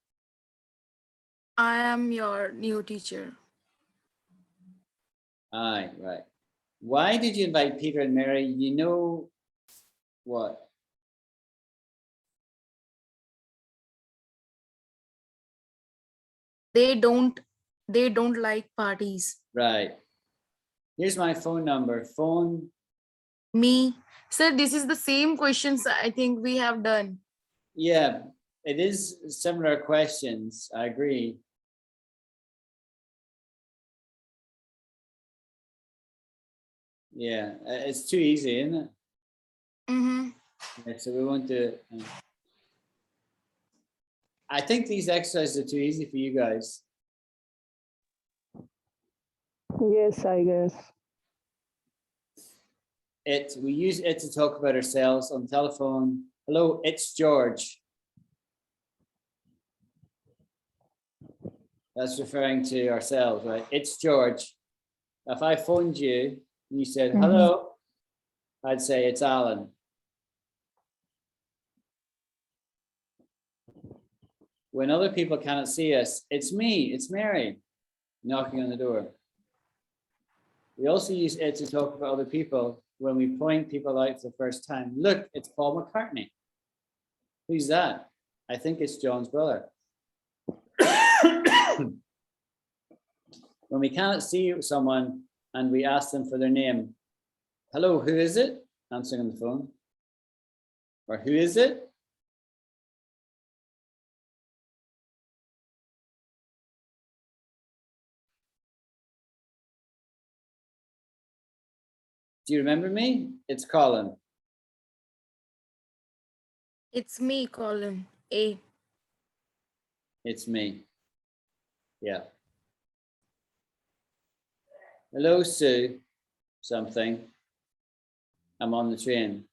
I am your new teacher. Aye, right. Why did you invite Peter and Mary? You know what? They don't like parties. Right. Here's my phone number. Phone. Me. Sir, this is the same questions I think we have done. Yeah, it is similar questions. I agree. Yeah, it's too easy, isn't it? Mm-hmm. Yeah, so we won't do it. I think these exercises are too easy for you guys. Yes, I guess. We use it to talk about ourselves on the telephone. Hello, it's George. That's referring to ourselves, right? It's George. If I phoned you and you said, hello, I'd say it's Alan. When other people cannot see us, it's me, it's Mary, knocking on the door. We also use it to talk about other people when we point people out for the first time. Look, it's Paul McCartney. Who's that? I think it's John's brother. When we cannot see someone and we ask them for their name, hello, who is it? Answering on the phone. Or who is it? Do you remember me? It's Colin. It's me, Colin. A. It's me. Yeah. Hello, Sue. Something. I'm on the train.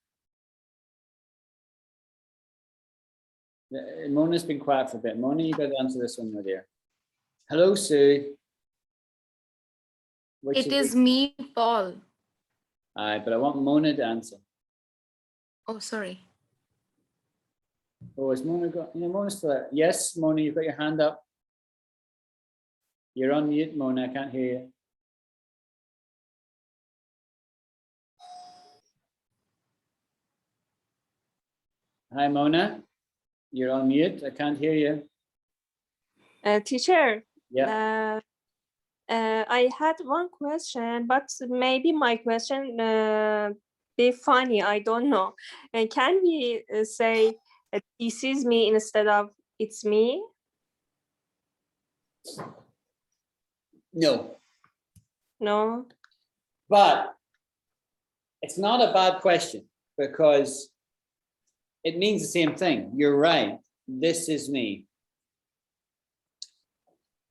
Mona's been quiet for a bit. Mona, you got to answer this one, my dear. Hello, Sue. It is me, Paul. Aye, but I want Mona to answer. Oh, sorry. Oh, is Mona got? Yeah, Mona's still there. Yes, Mona, you've got your hand up. You're on mute, Mona. I can't hear you. Hi, Mona. You're on mute. I can't hear you. Teacher, Yeah. I had one question, but maybe my question be funny. I don't know. And can we say this is me instead of it's me? No, No. but it's not a bad question because it means the same thing. You're right. This is me.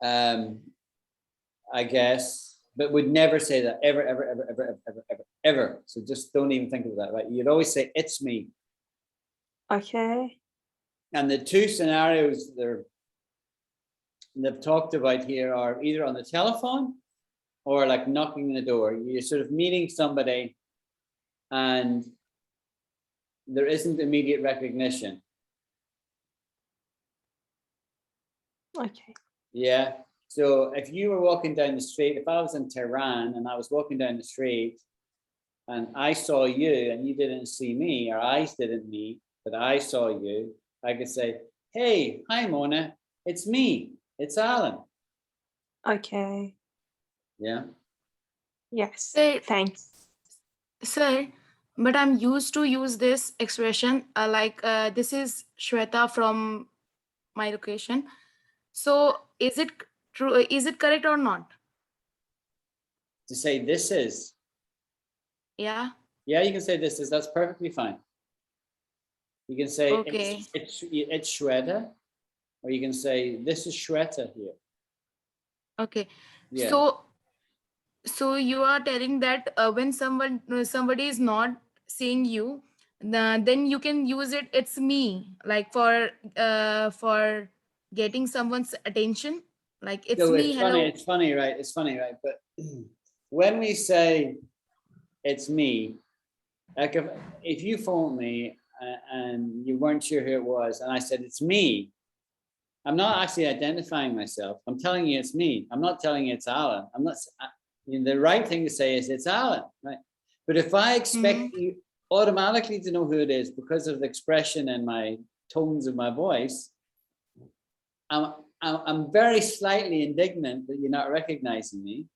I guess, but would never say that ever, ever, ever, ever, ever, ever, ever, ever. So just don't even think of that, right? You'd always say it's me. Okay. And the two scenarios they've talked about here are either on the telephone or like knocking on the door. You're sort of meeting somebody and there isn't immediate recognition. Okay. Yeah. So if you were walking down the street, if I was in Tehran and I was walking down the street and I saw you and you didn't see me, our eyes didn't meet, but I saw you, I could say, hey, hi, Mona, it's me, it's Alan. Okay. Yeah. Yes. Sir, Thanks. sir, but I'm used to use this expression this is Shweta from my location. So is it true? Is it correct or not? To say this is. Yeah. Yeah, you can say this is, that's perfectly fine. You can say Okay. it's Shweta, or you can say this is Shweta here. Okay. Yeah. So you are telling that when somebody is not seeing you, then you can use it. It's me, like for getting someone's attention. Like it's So me. Hello. it's funny, right? It's funny, right? But when we say it's me, like if you phoned me and you weren't sure who it was, and I said it's me, I'm not actually identifying myself. I'm telling you it's me. I'm not telling you it's Alan. I'm not. The right thing to say is it's Alan, right? But if I expect you automatically to know who it is because of the expression and my tones of my voice, I'm very slightly indignant that you're not recognizing me.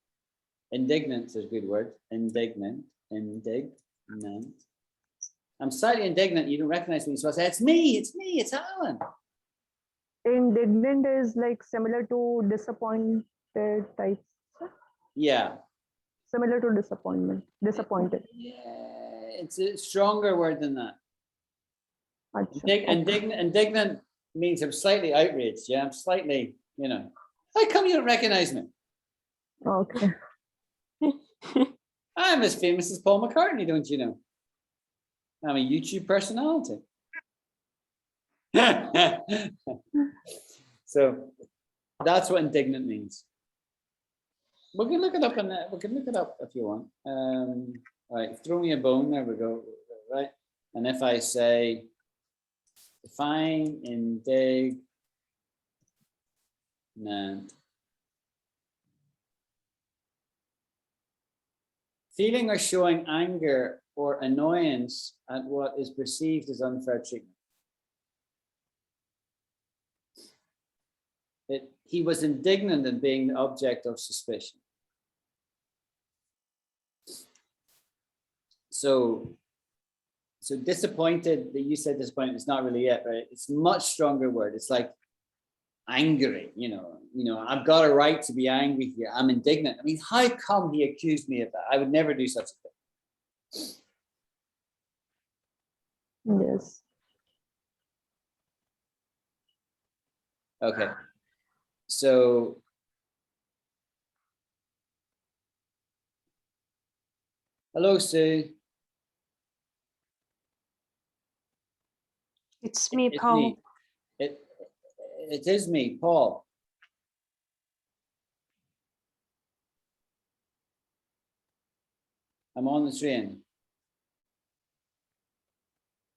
Indignant is a good word. Indignant. I'm slightly indignant you don't recognize me. So I say, it's me, it's Alan. Indignant is like similar to disappointed type. Yeah. Similar to disappointment. Disappointed. Yeah, it's a stronger word than that. Achha, Indignant means I'm slightly outraged. Yeah, I'm slightly, how come you don't recognize me? okay. I'm as famous as Paul McCartney, don't you know? I'm a YouTube personality. So that's what indignant means. We can look it up on that. We can look it up if you want. All right, throw me a bone. There we go. Right, and if I say define indignant, feeling or showing anger or annoyance at what is perceived as unfair treatment. He was indignant in being the object of suspicion. So disappointed, that you said disappointed, it's not really it, right? It's a much stronger word. It's like angry, I've got a right to be angry here. I'm indignant. I mean, how come he accused me of that? I would never do such a thing. Yes. Okay. So hello, Sue. It's me, It's Paul. me. It is me, Paul. I'm on the train.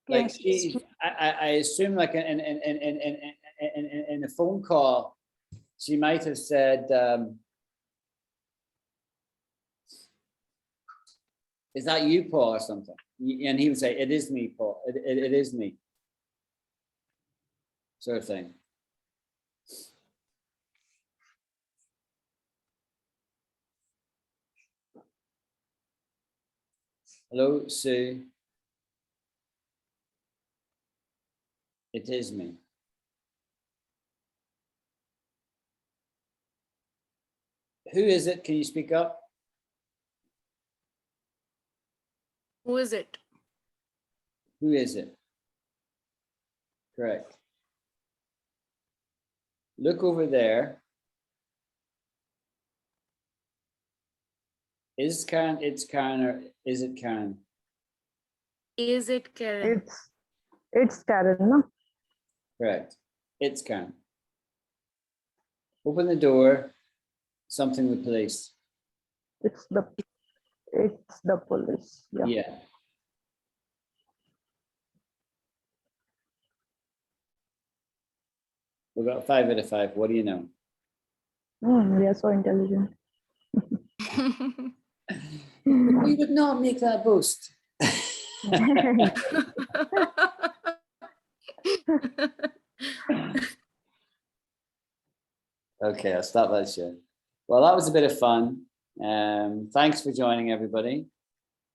Like Yes. I assume like in a phone call, she might have said, is that you, Paul, or something? And he would say, it is me, Paul. It is me. sort of thing. Hello, Sue. It is me. Who is it? Can you speak up? Who is it? Who is it? Correct. Look over there. Is Karen, it's Karen, or is it Karen? Is it Karen? It's Karen, no? Correct. It's Karen. Open the door. Something with police. It's the police. Yeah. Yeah. We got 5 out of 5. What do you know? We are so intelligent. We would not make that boast. Okay, I'll stop that shit. Well, that was a bit of fun. Thanks for joining, everybody.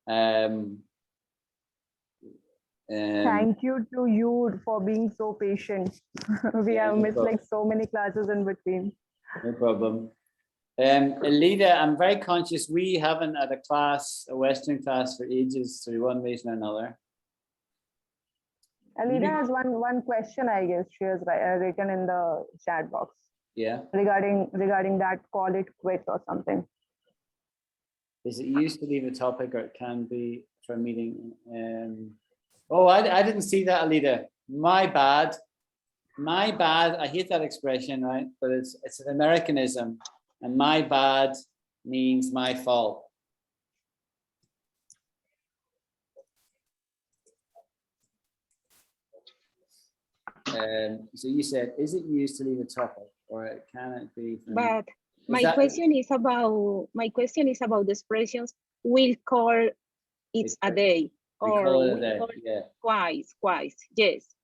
Thank you to you for being so patient. We Yeah, have no missed problem. like so many classes in between. No problem. Alida, I'm very conscious we haven't had a Western class for ages through one reason or another. Alida has one question, I guess she has written in the chat box Yeah. regarding that call it quit or something. Is it used to leave a topic, or it can be for a meeting? Oh, I didn't see that, Alida. My bad. My bad. I hate that expression, right? But it's an Americanism, and my bad means my fault. So you said, is it used to leave a topic, or can it be? But my question is about the expressions will call it's a day or call it a will day, call yeah. twice. Yes.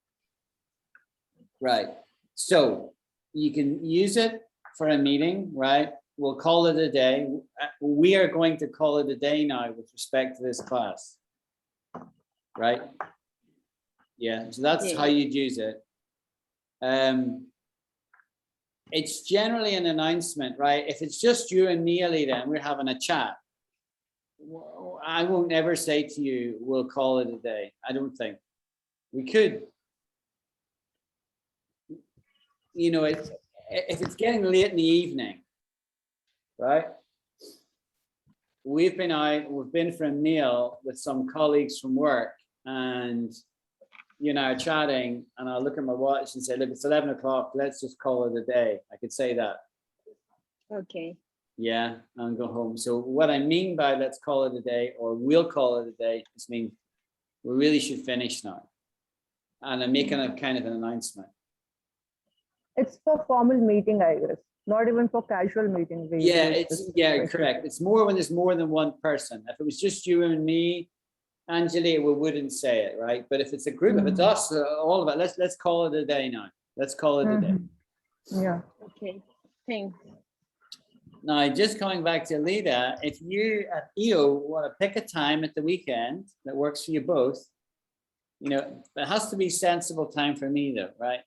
Right. So you can use it for a meeting, right? We'll call it a day. We are going to call it a day now with respect to this class, right? Yeah, so that's how you'd use it. It's generally an announcement, right? If it's just you and me, Alida, and we're having a chat, I won't ever say to you, we'll call it a day. I don't think. We could. You know, if it's getting late in the evening, right? We've been for a meal with some colleagues from work, and you know, chatting, and I'll look at my watch and say, look, it's 11 o'clock, let's just call it a day. I could say that. Okay. Yeah, and go home. So what I mean by let's call it a day, or we'll call it a day, just mean we really should finish now. And I'm making a kind of an announcement. It's for formal meeting, I guess. Not even for casual meeting. Correct. It's more when there's more than one person. If it was just you and me, Angela, we wouldn't say it, right? But if it's a group, if it's us, all of it, let's call it a day now. Let's call it a day. Yeah. Okay. Thanks. Now, just coming back to Alida, if you at EO want to pick a time at the weekend that works for you both, you know, it has to be sensible time for me though, right?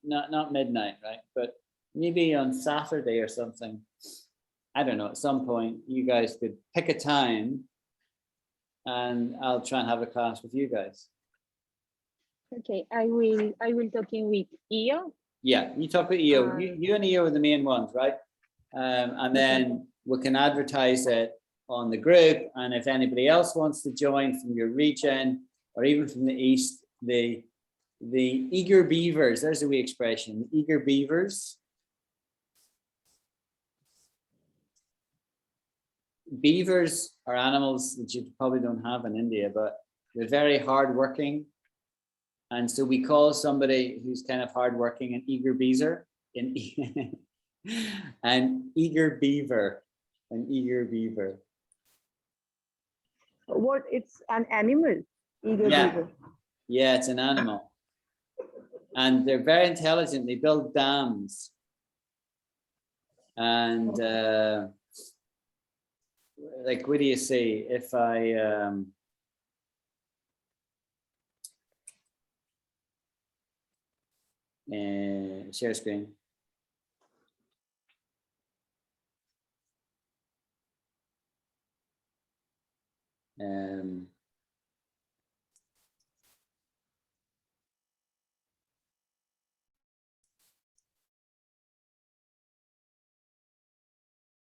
Not midnight, right? But maybe on Saturday or something. I don't know, at some point you guys could pick a time and I'll try and have a class with you guys. Okay, I will talking with Io. Yeah, you talk with EO. You and EO are the main ones, right? And then we can advertise it on the group. And if anybody else wants to join from your region or even from the East, the eager beavers, there's a wee expression, eager beavers. Beavers are animals that you probably don't have in India, but they're very hardworking. And so we call somebody who's kind of hardworking an eager beaver, an eager beaver. What? It's an animal. Eager beaver. Yeah, it's an animal. And they're very intelligent. They build dams. And like, what do you say? If I share screen.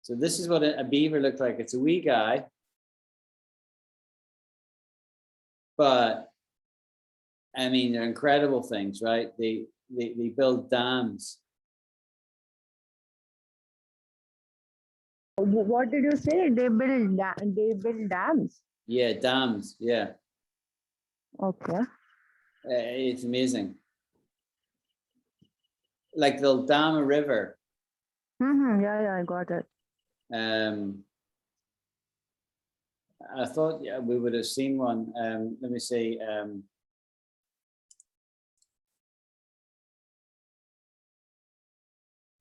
So this is what a beaver looked like. It's a wee guy, but I mean, they're incredible things, right? They build dams. What did you say? They build dams. Yeah, dams. Yeah, Okay. it's amazing. Like they'll dam a river. Yeah, I got it. I thought, yeah, we would have seen one. Let me see.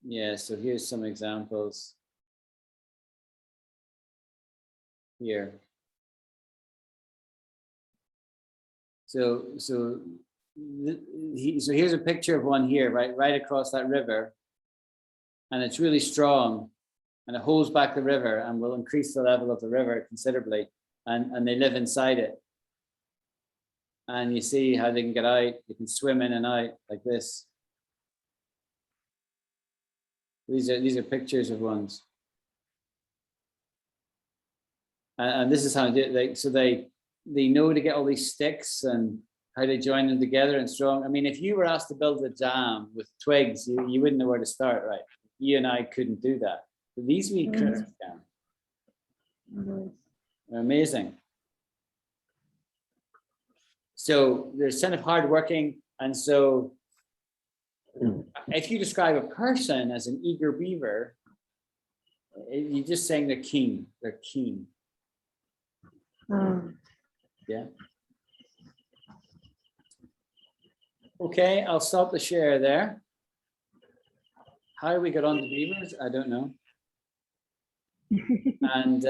Yeah, so here's some examples here. So here's a picture of one here, right across that river, and it's really strong, and it holds back the river and will increase the level of the river considerably, and they live inside it. And you see how they can get out. You can swim in and out like this. These are pictures of ones, and this is how they do it. So they know to get all these sticks and how to join them together and strong. I mean, if you were asked to build a dam with twigs, you wouldn't know where to start, right? You and I couldn't do that. But these wee critters can. They're amazing. So they're kind of hardworking, and so if you describe a person as an eager beaver, you're just saying they're keen. They're keen. Yeah. Okay, I'll stop the share there. How we got on to beavers, I don't know. And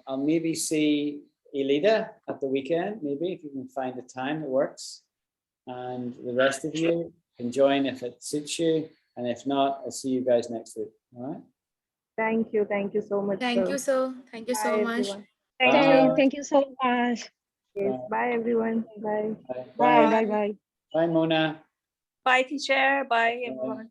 I'll maybe see Elida at the weekend, maybe if you can find a time that works. And the rest of you can join if it suits you. And if not, I'll see you guys next week. All right. Thank you so much. Thank you so Bye, much. everyone. Thank you so much. Yes, bye everyone. Bye. Bye. Bye, Bye. bye, bye. Bye, Mona. Bye, teacher. Bye, everyone.